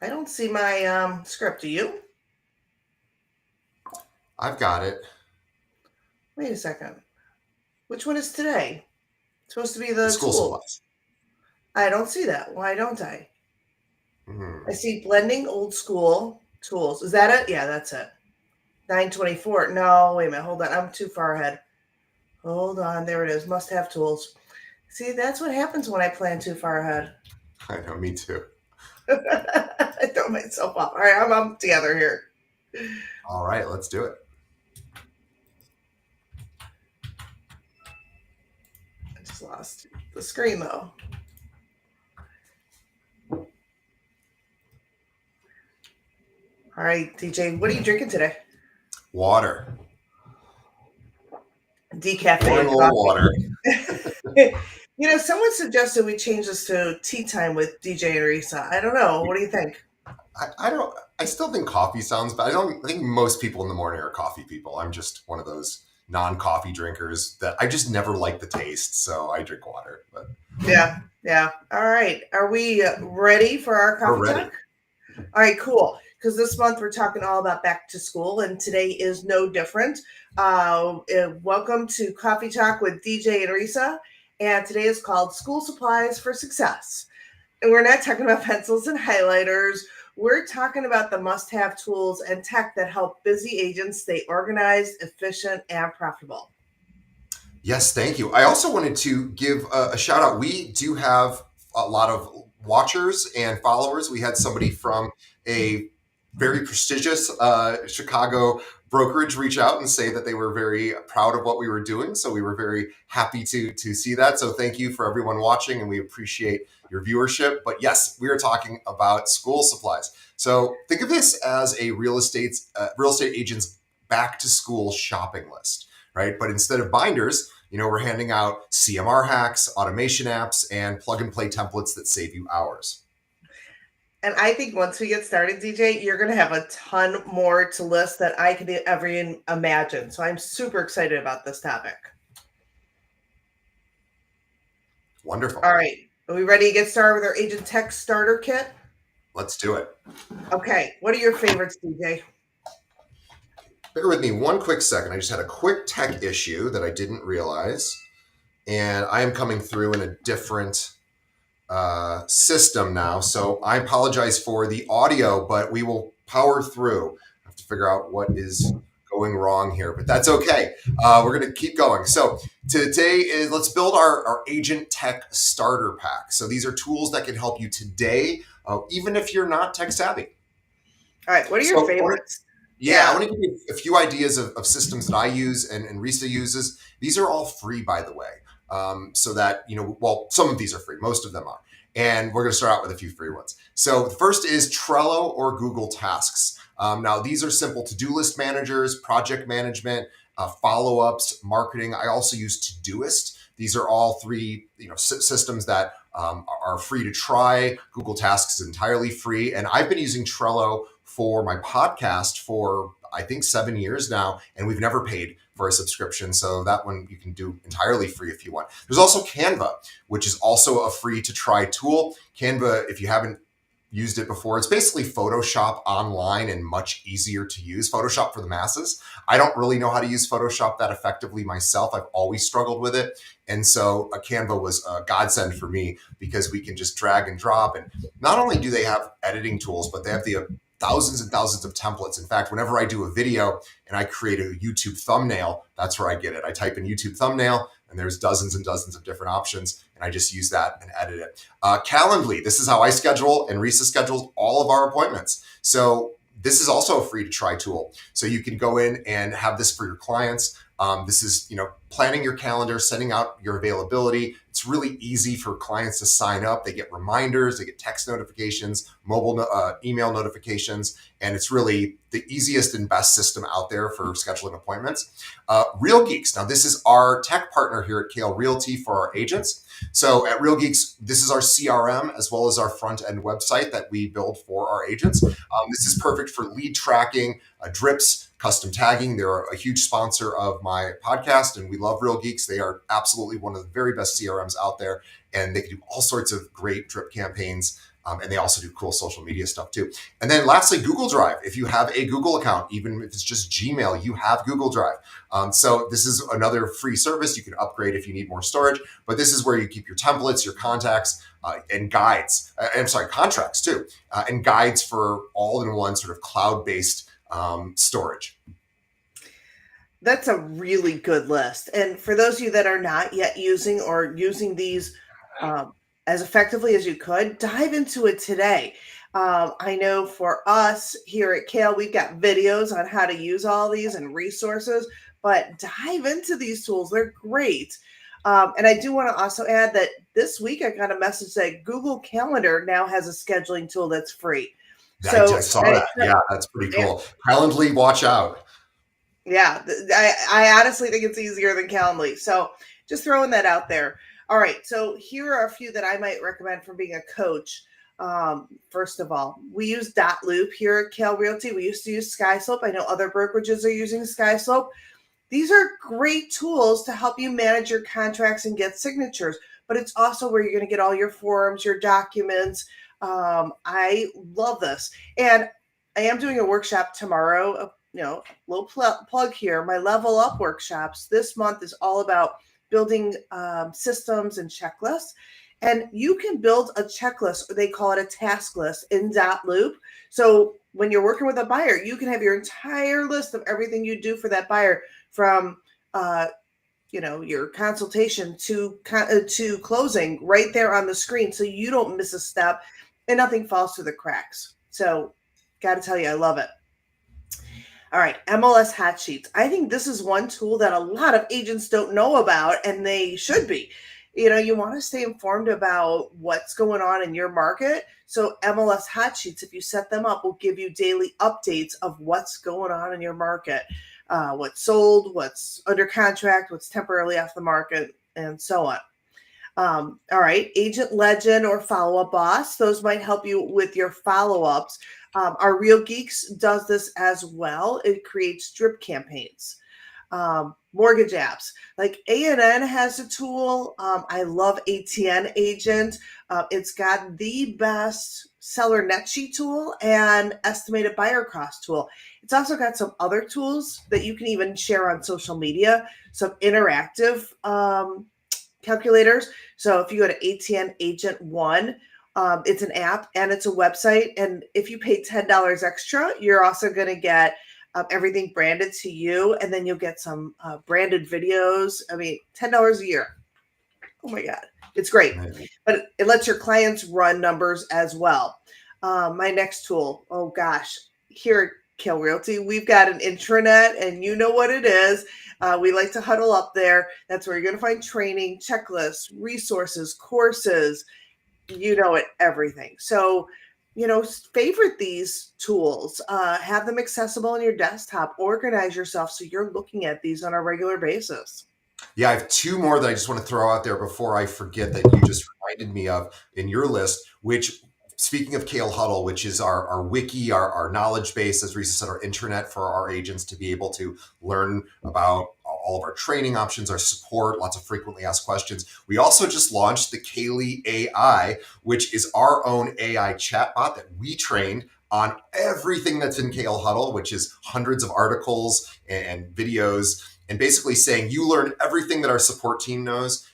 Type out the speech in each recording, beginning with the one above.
I don't see my script. Do you? I've got it. Wait a second. Which one is today? It's supposed to be The the school tool. supplies. I don't see that. Why don't I? I Hmm. see blending old school tools. Is that it? Yeah, that's it. 924. No, wait a minute. Hold on. I'm too far ahead. Hold on. There it is. Must have tools. See, that's what happens when I plan too far ahead. I know, me too. I throw myself off. All right, I'm together here. All right, let's do it. I just lost the screen though. All right, DJ, what are you drinking today? Water. Boring Decaffeinated old coffee. water. Someone suggested we change this to tea time with DJ and Risa. I don't know. What do you think? I don't. I still think coffee sounds, but I think most people in the morning are coffee people. I'm just one of those non-coffee drinkers that I just never like the taste, so I drink water. But Yeah, yeah. All right. Are we ready for our we're coffee talk? ready. All right, cool. Because this month we're talking all about back to school, and today is no different. Welcome to Coffee Talk with DJ and Risa. And today is called School Supplies for Success. And we're not talking about pencils and highlighters. We're talking about the must have tools and tech that help busy agents stay organized, efficient, and profitable. Yes, thank you. I also wanted to give a shout out. We do have a lot of watchers and followers. We had somebody from a very prestigious Chicago brokerage reach out and say that they were very proud of what we were doing. So we were very happy to see that. So thank you for everyone watching, and we appreciate your viewership. But yes, we are talking about school supplies. So think of this as a real estate agent's back to school shopping list, right? But instead of binders, we're handing out CMR hacks, automation apps, and plug and play templates that save you hours. And I think once we get started, DJ, you're going to have a ton more to list that I could ever even imagine. So I'm super excited about this topic. Wonderful. All right. Are we ready to get started with our Agent Tech Starter Kit? Let's do it. Okay. What are your favorites, DJ? Bear with me one quick second. I just had a quick tech issue that I didn't realize. And I am coming through in a different system now. So I apologize for the audio, but we will power through. I have to figure out what is going wrong here, but that's okay. We're going to keep going. So today, let's build our Agent Tech Starter Pack. So these are tools that can help you today, even if you're not tech savvy. All right. What are your So favorites? yeah, I Yeah. want to give you a few ideas of systems that I use and Risa uses. These are all free, by the way. So that, well, some of these are free, most of them are. And we're going to start out with a few free ones. So the first is Trello or Google Tasks. Now, these are simple to-do list managers, project management, follow-ups, marketing. I also use Todoist. These are all three systems that are free to try. Google Tasks is entirely free. And I've been using Trello for my podcast for I think 7 years now, and we've never paid for a subscription. So that one you can do entirely free if you want. There's also Canva, which is also a free to try tool. Canva, if you haven't used it before, it's basically Photoshop online and much easier to use. Photoshop for the masses. I don't really know how to use Photoshop that effectively myself. I've always struggled with it. And so a Canva was a godsend for me because we can just drag and drop. And not only do they have editing tools, but they have the thousands and thousands of templates. In fact, whenever I do a video and I create a YouTube thumbnail, that's where I get it. I type in YouTube thumbnail and there's dozens and dozens of different options. And I just use that and edit it. Calendly, this is how I schedule, and Risa schedules all of our appointments. So this is also a free to try tool. So you can go in and have this for your clients. This is, planning your calendar, sending out your availability. It's really easy for clients to sign up. They get reminders, they get text notifications, mobile email notifications, and it's really the easiest and best system out there for scheduling appointments. Real Geeks. Now, this is our tech partner here at Kale Realty for our agents. So at Real Geeks, this is our CRM as well as our front end website that we build for our agents. This is perfect for lead tracking, drips, custom tagging. They're a huge sponsor of my podcast, and we love Real Geeks. They are absolutely one of the very best CRMs out there, and they can do all sorts of great drip campaigns And they also do cool social media stuff too. And then lastly, Google Drive. If you have a Google account, even if it's just Gmail, you have Google Drive. So this is another free service. You can upgrade if you need more storage, but this is where you keep your templates, your contacts, and guides. I'm sorry, contracts too, and guides for all-in-one sort of cloud-based storage. That's a really good list. And for those of you that are not yet using or using these as effectively as you could, dive into it today. I know for us here at Kale, we've got videos on how to use all these and resources, but dive into these tools. They're great. And I do want to also add that this week I got a message that Google Calendar now has a scheduling tool that's free. I So just saw that. Yeah, that's pretty cool. Calendly, watch out. yeah, I honestly think it's easier than Calendly. So just throwing that out there. All right. So here are a few that I might recommend for being a coach. First of all, we use Loop here at Kale Realty. We used to use SkySlope. I know other brokerages are using SkySlope. These are great tools to help you manage your contracts and get signatures, but it's also where you're going to get all your forms, your documents. I love this. And I am doing a workshop tomorrow, little plug here. My Level Up workshops this month is all about building systems and checklists. And you can build a checklist, or they call it a task list in Loop. So when you're working with a buyer, you can have your entire list of everything you do for that buyer from your consultation to closing right there on the screen, so you don't miss a step and nothing falls through the cracks. So got to tell you, I love it. All right, MLS hot sheets. I think this is one tool that a lot of agents don't know about, and they should be. You want to stay informed about what's going on in your market. So MLS hot sheets, if you set them up, will give you daily updates of what's going on in your market, what's sold, what's under contract, what's temporarily off the market, and so on. All right, Agent Legend or Follow Up Boss. Those might help you with your follow-ups. Our Real Geeks does this as well. It creates drip campaigns. Mortgage apps like ANN has a tool. I love ATN Agent. It's got the best seller net sheet tool and estimated buyer cost tool. It's also got some other tools that you can even share on social media, some interactive calculators. So if you go to ATN Agent 1, it's an app and it's a website. And if you pay $10 extra, you're also going to get everything branded to you. And then you'll get some branded videos. I mean, $10 a year. Oh my God. It's great. But it lets your clients run numbers as well. My next tool, oh gosh, here at Kale Realty, we've got an intranet, and you know what it is. We like to huddle up there. That's where you're going to find training, checklists, resources, courses, everything. So, favorite these tools, have them accessible on your desktop, organize yourself so you're looking at these on a regular basis. Yeah, I have two more that I just want to throw out there before I forget that you just reminded me of in your list, which, speaking of Kale Huddle, which is our wiki, our knowledge base, as Risa said, our intranet for our agents to be able to learn about all of our training options, our support, lots of frequently asked questions. We also just launched the Kaylee AI, which is our own AI chatbot that we trained on everything that's in Kale Huddle, which is hundreds of articles and videos, and basically saying you learn everything that our support team knows,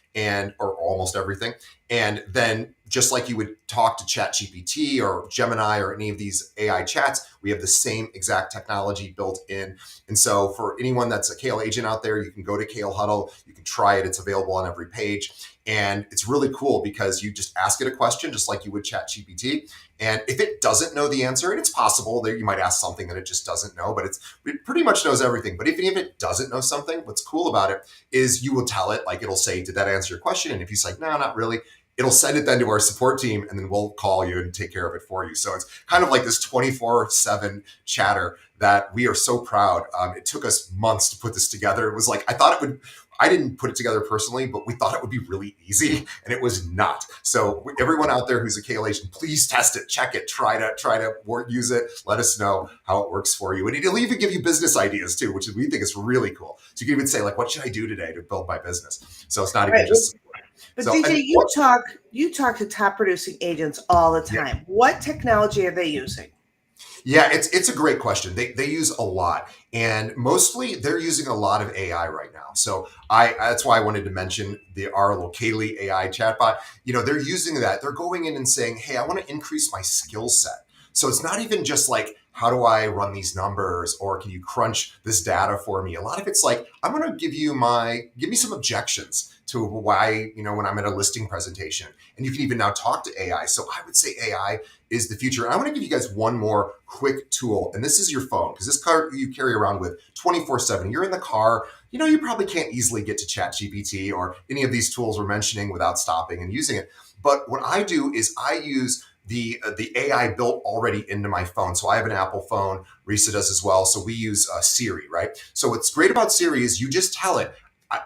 or almost everything. And then just like you would talk to ChatGPT or Gemini or any of these AI chats, we have the same exact technology built in. And so for anyone that's a Kale agent out there, you can go to Kale Huddle, you can try it. It's available on every page. And it's really cool because you just ask it a question just like you would ChatGPT. And if it doesn't know the answer, and it's possible that you might ask something that it just doesn't know, but it pretty much knows everything. But even if it doesn't know something, what's cool about it is you will tell it, like it'll say, did that answer your question? And if you say, no, not really, it'll send it then to our support team, and then we'll call you and take care of it for you. So it's kind of like this 24/7 chatter that we are so proud. It took us months to put this together. It was like, I didn't put it together personally, but we thought it would be really easy, and it was not. So everyone out there who's a Kale agent, please test it, check it, try to use it. Let us know how it works for you. And it'll even give you business ideas too, which we think is really cool. So you can even say, like, what should I do today to build my business? So it's not even just But So, DJ, and you talk to top producing agents all the yeah, time. What technology are they using? yeah, it's a great question. They use a lot, and mostly they're using a lot of AI right now. So I that's why I wanted to mention the our little Kaylee AI chatbot. They're using that. They're going in and saying, "Hey, I want to increase my skill set." So it's not even just like, how do I run these numbers, or can you crunch this data for me? A lot of it's like, I'm going to give me some objections to why, when I'm at a listing presentation, and you can even now talk to AI. So I would say AI is the future. And I want to give you guys one more quick tool, and this is your phone, because this car you carry around with 24/7. You're in the car. You probably can't easily get to ChatGPT or any of these tools we're mentioning without stopping and using it. But what I do is I use the AI built already into my phone. So I have an Apple phone. Risa does as well. So we use Siri, right? So what's great about Siri is you just tell it.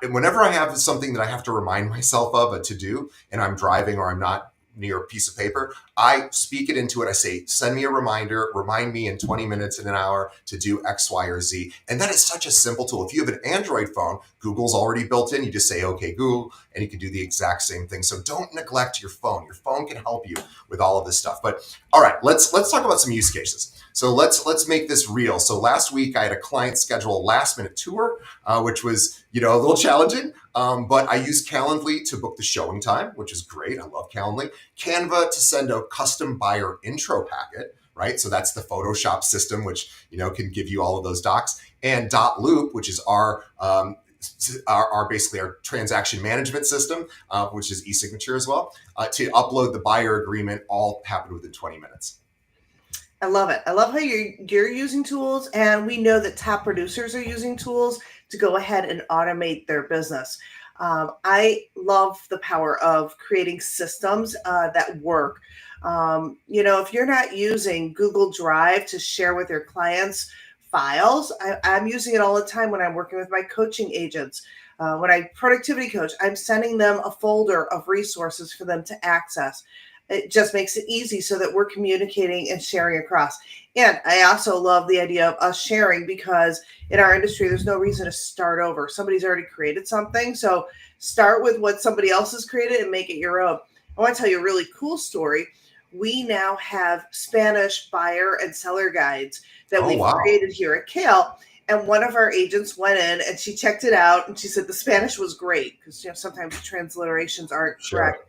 Whenever I have something that I have to remind myself of a to do, and I'm driving or I'm not near a piece of paper, I speak it into it. I say, send me a reminder, remind me in 20 minutes, in an hour to do X, Y, or Z. And that is such a simple tool. If you have an Android phone, Google's already built in. You just say, okay, Google, and you can do the exact same thing. So don't neglect your phone. Your phone can help you with all of this stuff. But all right, let's talk about some use cases. So let's make this real. So last week I had a client schedule a last minute tour, which was a little challenging. But I used Calendly to book the showing time, which is great. I love Calendly. Canva to send a custom buyer intro packet, right? So that's the Photoshop system, which can give you all of those docs. And Dot Loop, which is our basically our transaction management system, which is e-signature as well, to upload the buyer agreement. All happened within 20 minutes. I love it. I love how you're using tools, and we know that top producers are using tools to go ahead and automate their business. I love the power of creating systems that work. If you're not using Google Drive to share with your clients files, I'm using it all the time when I'm working with my coaching agents. When I productivity coach, I'm sending them a folder of resources for them to access. It just makes it easy so that we're communicating and sharing across. And I also love the idea of us sharing, because in our industry, there's no reason to start over. Somebody's already created something. So start with what somebody else has created and make it your own. I want to tell you a really cool story. We now have Spanish buyer and seller guides that Oh, we've wow. created here at Kale. And one of our agents went in and she checked it out, and she said the Spanish was great, because sometimes transliterations aren't Sure. correct.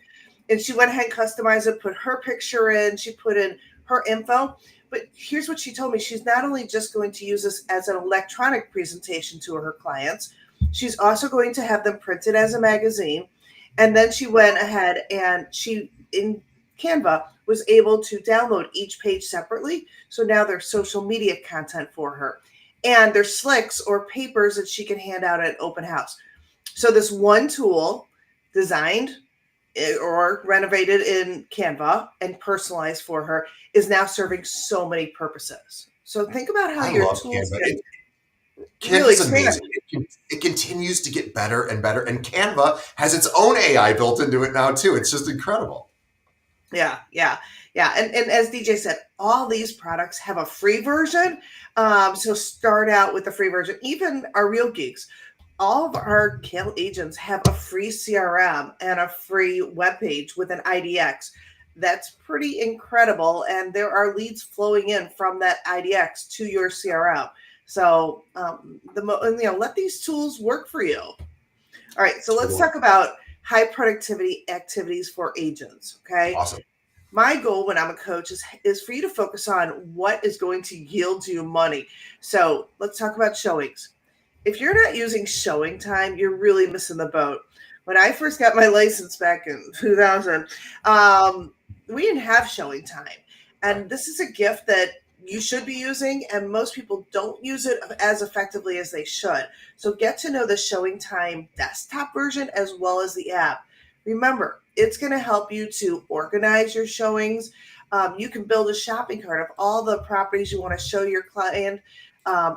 And she went ahead and customized it, put her picture in, she put in her info. But here's what she told me. She's not only just going to use this as an electronic presentation to her clients, she's also going to have them printed as a magazine. And then she went ahead and she, in Canva, was able to download each page separately. So now there's social media content for her. And there's slicks or papers that she can hand out at open house. So this one tool designed or renovated in Canva and personalized for her is now serving so many purposes. So think about how I your love tools Canva. can really Canva's expand. amazing. It continues to get better and better. And Canva has its own AI built into it now, too. It's just incredible. Yeah, yeah, yeah. And as DJ said, all these products have a free version. So start out with the free version. Even our Real Geeks, all of our Kale agents have a free CRM and a free webpage with an IDX. That's pretty incredible. And there are leads flowing in from that IDX to your CRM. So let these tools work for you. All right, so let's Totally. talk about high productivity activities for agents. Okay, Awesome. my goal when I'm a coach is for you to focus on what is going to yield you money. So let's talk about showings. If you're not using showing time, you're really missing the boat. When I first got my license back in 2000, we didn't have showing time. Right. And this is a gift that you should be using, and most people don't use it as effectively as they should. So get to know the showing time desktop version as well as the app. Remember, it's going to help you to organize your showings. You can build a shopping cart of all the properties you want to show your client.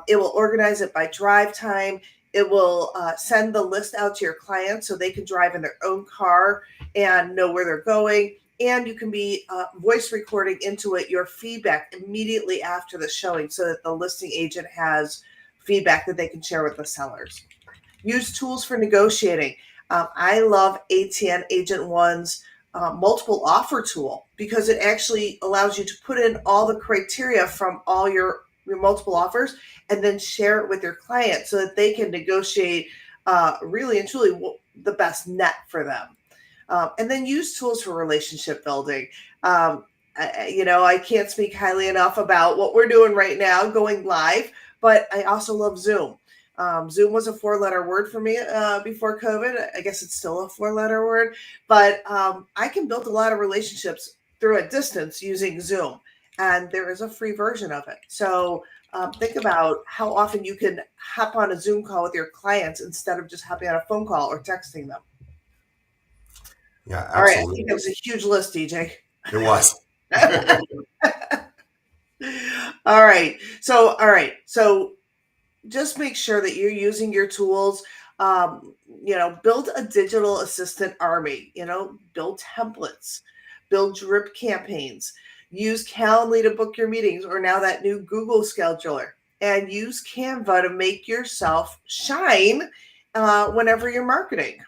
It will organize it by drive time. It will send the list out to your clients so they can drive in their own car and know where they're going. And you can be voice recording into it your feedback immediately after the showing so that the listing agent has feedback that they can share with the sellers. Use tools for negotiating. I love ATN Agent One's multiple offer tool because it actually allows you to put in all the criteria from all your multiple offers and then share it with your client so that they can negotiate really and truly the best net for them. And then use tools for relationship building. I can't speak highly enough about what we're doing right now, going live, but I also love Zoom. Zoom was a four-letter word for me before COVID. I guess it's still a four-letter word, but I can build a lot of relationships through a distance using Zoom, and there is a free version of it. So think about how often you can hop on a Zoom call with your clients instead of just hopping on a phone call or texting them. Yeah, All right, I think absolutely. that was a huge list, DJ. It was. All right. So just make sure that you're using your tools. Build a digital assistant army. Build templates, build drip campaigns, use Calendly to book your meetings, or now that new Google scheduler, and use Canva to make yourself shine whenever you're marketing.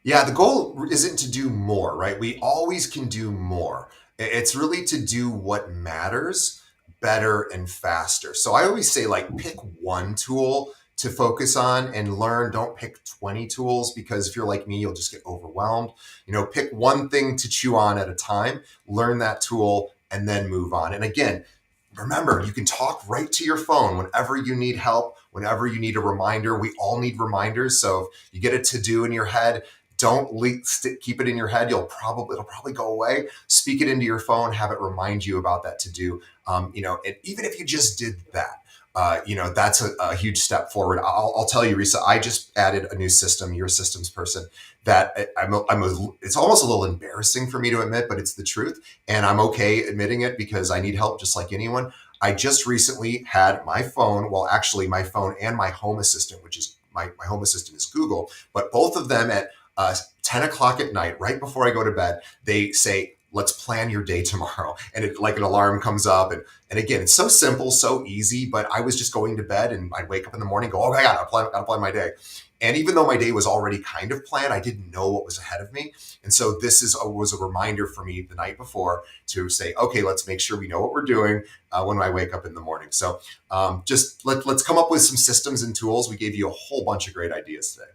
Yeah, the goal isn't to do more, right? We always can do more. It's really to do what matters better and faster. So I always say, like, pick one tool to focus on and learn. Don't pick 20 tools because if you're like me, you'll just get overwhelmed. Pick one thing to chew on at a time, learn that tool, and then move on. And again, remember, you can talk right to your phone whenever you need help, whenever you need a reminder. We all need reminders. So if you get a to-do in your head, don't keep it in your head. It'll probably go away. Speak it into your phone. Have it remind you about that to do. And even if you just did that, that's a huge step forward. I'll tell you, Risa, I just added a new system. You're a systems person. It's almost a little embarrassing for me to admit, but it's the truth, and I'm okay admitting it because I need help just like anyone. I just recently had my phone. Well, actually, my phone and my home assistant, which is my home assistant is Google, but both of them at 10 o'clock at night, right before I go to bed, they say, let's plan your day tomorrow. And it like an alarm comes up. And again, it's so simple, so easy, but I was just going to bed and I'd wake up in the morning, go, oh my God, gotta plan my day. And even though my day was already kind of planned, I didn't know what was ahead of me. And so was a reminder for me the night before to say, okay, let's make sure we know what we're doing when I wake up in the morning. So just let's come up with some systems and tools. We gave you a whole bunch of great ideas today.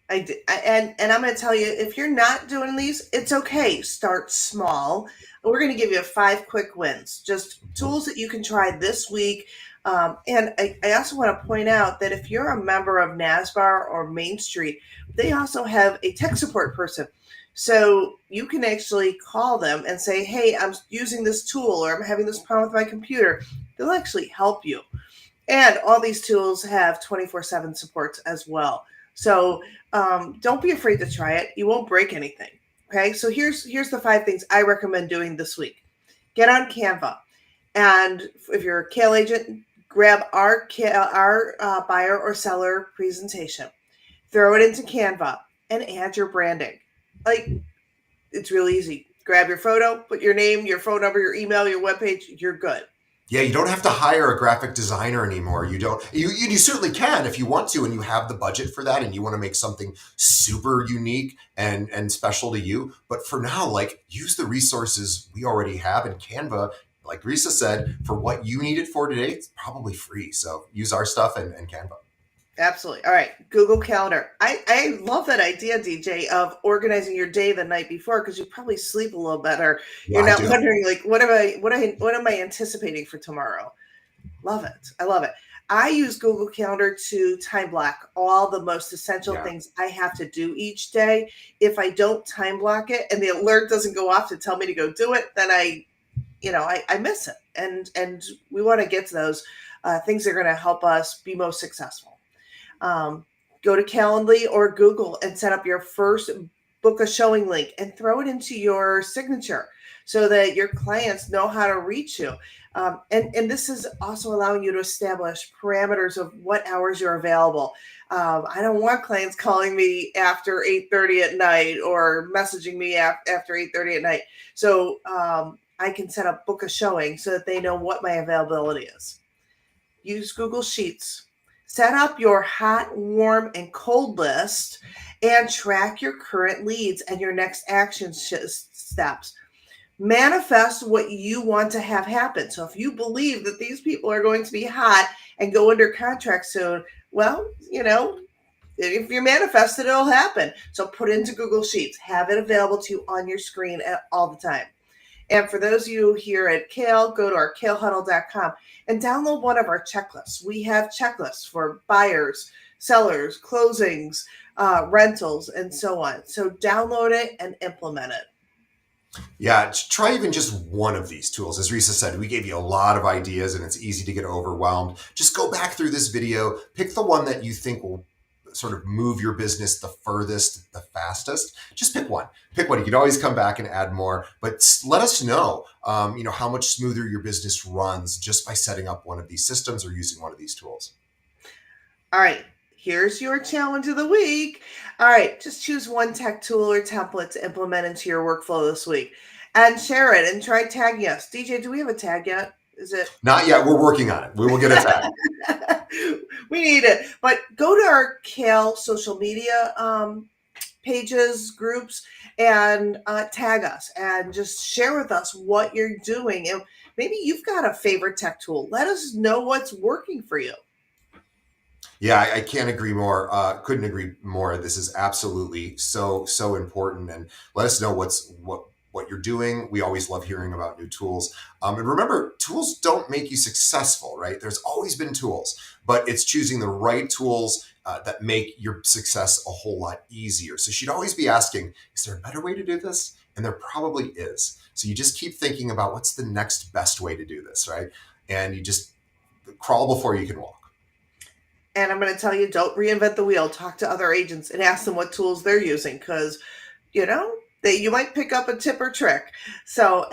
And I'm going to tell you, if you're not doing these, it's okay. Start small. We're going to give you 5 quick wins, just tools that you can try this week. And I also want to point out that if you're a member of NASBAR or Main Street, they also have a tech support person. So you can actually call them and say, hey, I'm using this tool or I'm having this problem with my computer. They'll actually help you. And all these tools have 24/7 supports as well. So don't be afraid to try it. You won't break anything. Okay. So here's the 5 things I recommend doing this week. Get on Canva, and if you're a Kale agent, grab our buyer or seller presentation, throw it into Canva, and add your branding. Like, it's really easy. Grab your photo, put your name, your phone number, your email, your webpage. You're good. Yeah, you don't have to hire a graphic designer anymore. You don't. You certainly can if you want to, and you have the budget for that, and you want to make something super unique and special to you. But for now, like, use the resources we already have, and Canva, like Risa said, for what you need it for today, it's probably free. So use our stuff and Canva. Absolutely. All right. Google Calendar. I love that idea, DJ, of organizing your day the night before because you probably sleep a little better. Yeah, You're I not do. wondering like what am I anticipating for tomorrow? Love it. I love it. I use Google Calendar to time block all the most essential Yeah. things I have to do each day. If I don't time block it and the alert doesn't go off to tell me to go do it, then I miss it. And we want to get to those things that are going to help us be most successful. Um, Go to Calendly or Google and set up your first book a showing link and throw it into your signature so that your clients know how to reach you. And this is also allowing you to establish parameters of what hours you're available. I don't want clients calling me after 8:30 at night or messaging me after 8:30 at night. So I can set up book a showing so that they know what my availability is. Use Google Sheets. Set up your hot, warm, and cold list and track your current leads and your next action steps. Manifest what you want to have happen. So if you believe that these people are going to be hot and go under contract soon, well, if you're manifested, it'll happen. So put it into Google Sheets, have it available to you on your screen all the time. And for those of you here at Kale, go to our kalehuddle.com and download one of our checklists. We have checklists for buyers, sellers, closings, rentals, and so on. So download it and implement it. Yeah, try even just one of these tools. As Risa said, we gave you a lot of ideas and it's easy to get overwhelmed. Just go back through this video, pick the one that you think will sort of move your business the furthest, the fastest. Just pick one. Pick one. You can always come back and add more, but let us know, how much smoother your business runs just by setting up one of these systems or using one of these tools. All right. Here's your challenge of the week. All right, just choose one tech tool or template to implement into your workflow this week and share it and try tagging us. DJ, do we have a tag yet? Is it? Not yet. We're working on it. We will get a tag. We need it. But go to our Kale social media pages, groups, and tag us and just share with us what you're doing. And maybe you've got a favorite tech tool. Let us know what's working for you. Yeah, I can't agree more. Couldn't agree more. This is absolutely so important. And let us know what you're doing. We always love hearing about new tools. And remember, tools don't make you successful, right? There's always been tools, but it's choosing the right tools that make your success a whole lot easier. So you should always be asking, is there a better way to do this? And there probably is. So you just keep thinking about what's the next best way to do this, right? And you just crawl before you can walk. And I'm going to tell you, don't reinvent the wheel. Talk to other agents and ask them what tools they're using because, you might pick up a tip or trick. So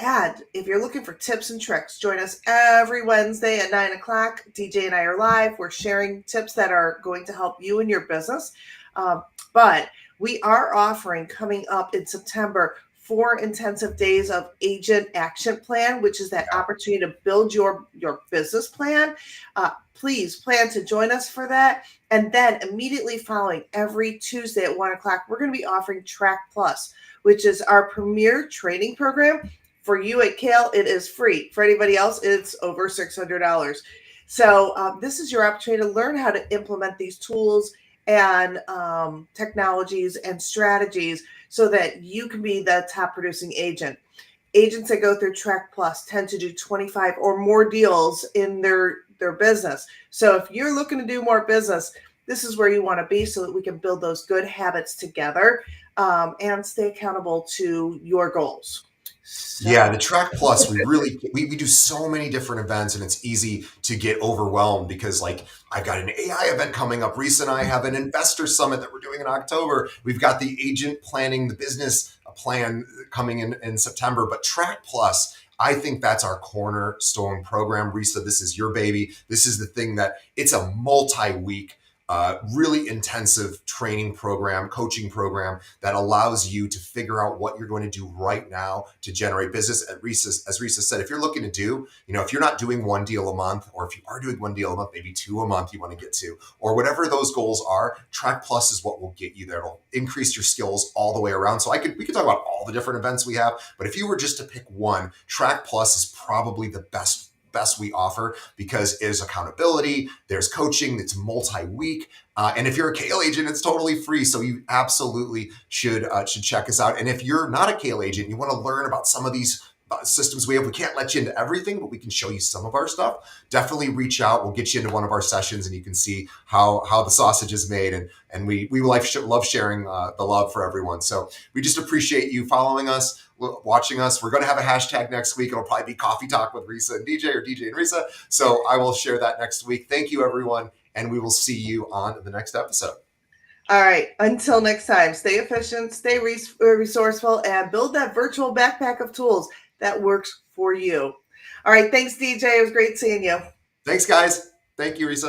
if you're looking for tips and tricks, join us every Wednesday at 9 o'clock. DJ and I are live. We're sharing tips that are going to help you and your business. But we are offering coming up in September 4 intensive days of agent action plan, which is that opportunity to build your business plan. Please plan to join us for that. And then immediately following every Tuesday at 1 o'clock, we're going to be offering Track Plus, which is our premier training program. For you at Kale, it is free. For anybody else, it's over $600. So this is your opportunity to learn how to implement these tools and technologies and strategies so that you can be the top producing agent. Agents that go through Track Plus tend to do 25 or more deals in their business. So if you're looking to do more business, this is where you want to be so that we can build those good habits together and stay accountable to your goals. Yeah, the Track Plus, we do so many different events and it's easy to get overwhelmed because I've got an AI event coming up. Risa and I have an investor summit that we're doing in October. We've got the agent planning the business plan coming in September, but Track Plus, I think that's our cornerstone program. Risa, this is your baby. This is the thing that it's a multi-week really intensive training program, coaching program that allows you to figure out what you're going to do right now to generate business. As Risa said, if you're looking to do, if you're not doing one deal a month, or if you are doing one deal a month, maybe 2 a month you want to get to, or whatever those goals are, Track Plus is what will get you there. It'll increase your skills all the way around. So we could talk about all the different events we have, but if you were just to pick one, Track Plus is probably the best we offer because there's accountability, there's coaching, it's multi-week. And if you're a Kale agent, it's totally free. So you absolutely should check us out. And if you're not a Kale agent, you want to learn about some of these systems we have. We can't let you into everything, but we can show you some of our stuff. Definitely reach out. We'll get you into one of our sessions and you can see how the sausage is made. And we love sharing the love for everyone. So we just appreciate you following us, watching us. We're going to have a hashtag next week. It'll probably be Coffee Talk with Risa and DJ or DJ and Risa. So I will share that next week. Thank you, everyone. And we will see you on the next episode. All right. Until next time, stay efficient, stay resourceful, and build that virtual backpack of tools that works for you. All right. Thanks, DJ. It was great seeing you. Thanks, guys. Thank you, Risa.